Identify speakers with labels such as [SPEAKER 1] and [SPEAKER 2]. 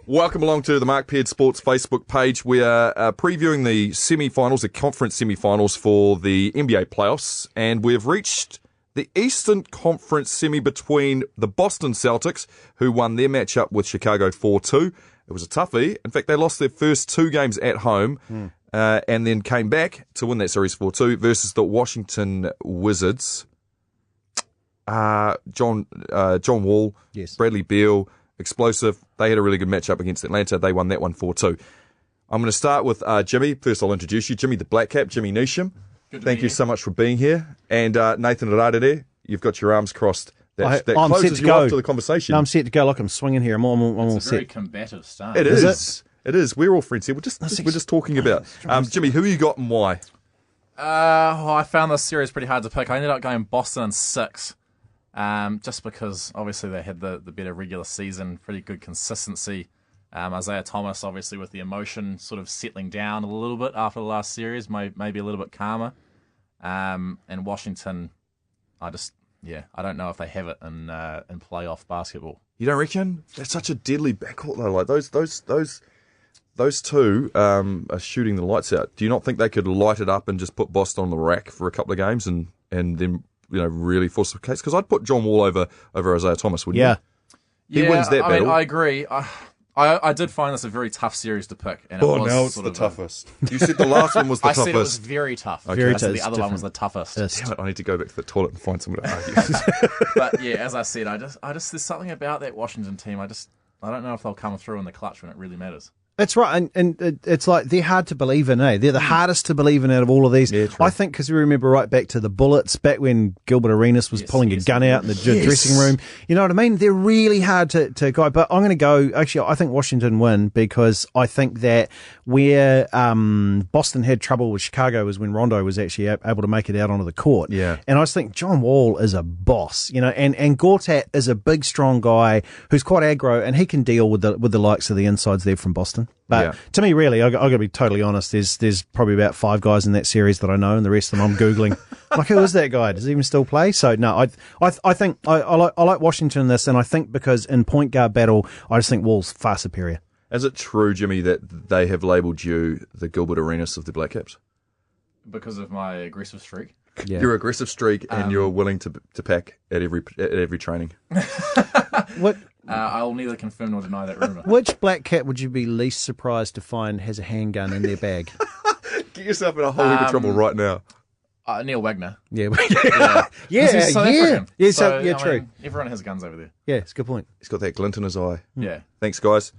[SPEAKER 1] Welcome along to the Marc Peard Sports Facebook page. We are previewing the semi-finals, the conference semi-finals for the NBA playoffs, and we've reached the Eastern Conference semi between the Boston Celtics, who won their matchup with Chicago 4-2. It was a toughie. In fact, they lost their first 2 games at home and then came back to win that series 4-2 versus the Washington Wizards. John Wall,
[SPEAKER 2] yes.
[SPEAKER 1] Bradley Beal, explosive. They had a really good matchup against Atlanta. They won that one 4-2. I'm going to start with Jimmy. First, I'll introduce you. Jimmy the Black Cap, Jimmy Neesham. Thank you so much for being here. And Nathan Rarere, you've got your arms crossed. That closes you off to the conversation.
[SPEAKER 2] No, I'm set to go like I'm swinging here. I'm all
[SPEAKER 3] It's a very combative start.
[SPEAKER 1] It is. It is. We're all friends here. We're just talking about. Jimmy, who you got and why?
[SPEAKER 3] I found this series pretty hard to pick. I ended up going Boston in 6. Just because obviously they had the better regular season, pretty good consistency. Isaiah Thomas, obviously, with the emotion sort of settling down a little bit after the last series, maybe a little bit calmer. And Washington, I don't know if they have it in playoff basketball.
[SPEAKER 1] You don't reckon? That's such a deadly backcourt though. Like those two are shooting the lights out. Do you not think they could light it up and just put Boston on the rack for a couple of games and then really force the case? Because I'd put John Wall over Isaiah Thomas, wouldn't you?
[SPEAKER 3] Yeah,
[SPEAKER 1] he wins that battle.
[SPEAKER 3] I agree. I did find this a very tough series to pick. And
[SPEAKER 1] now it's the toughest. You said the last one was the toughest.
[SPEAKER 3] I said it was very tough.
[SPEAKER 1] Okay.
[SPEAKER 3] I said the other one was the toughest.
[SPEAKER 1] Damn it, I need to go back to the toilet and find someone to argue.
[SPEAKER 3] But yeah, as I said, I just there's something about that Washington team. I don't know if they'll come through in the clutch when it really matters.
[SPEAKER 2] That's right, and it's like they're hard to believe in, eh? They're the hardest to believe in out of all of these.
[SPEAKER 1] Yeah,
[SPEAKER 2] I think because we remember right back to the Bullets, back when Gilbert Arenas was pulling a gun out in the dressing room. You know what I mean? They're really hard to go. But I'm going to go, actually, I think Washington win because I think that where Boston had trouble with Chicago was when Rondo was actually able to make it out onto the court.
[SPEAKER 1] Yeah.
[SPEAKER 2] And I just think John Wall is a boss, and Gortat is a big, strong guy who's quite aggro, and he can deal with the likes of the insides there from Boston. But to me, really, I've got to be totally honest, there's probably about 5 guys in that series that I know, and the rest of them I'm Googling. Like, who is that guy? Does he even still play? So, no, I think I like Washington in this, and I think because in point guard battle, I just think Wall's far superior.
[SPEAKER 1] Is it true, Jimmy, that they have labelled you the Gilbert Arenas of the Black Caps?
[SPEAKER 3] Because of my aggressive streak?
[SPEAKER 2] Yeah.
[SPEAKER 1] Your aggressive streak and you're willing to pack at every training.
[SPEAKER 2] What?
[SPEAKER 3] I'll neither confirm nor deny that rumour.
[SPEAKER 2] Which Black Cat would you be least surprised to find has a handgun in their bag?
[SPEAKER 1] Get yourself in a whole heap of trouble right now.
[SPEAKER 3] Neil Wagner.
[SPEAKER 2] Yeah.
[SPEAKER 3] He's South African.
[SPEAKER 2] Yeah,
[SPEAKER 3] so,
[SPEAKER 2] true.
[SPEAKER 3] Everyone has guns over there.
[SPEAKER 2] Yeah, it's a good point.
[SPEAKER 1] He's got that glint in his eye.
[SPEAKER 3] Yeah.
[SPEAKER 1] Thanks, guys.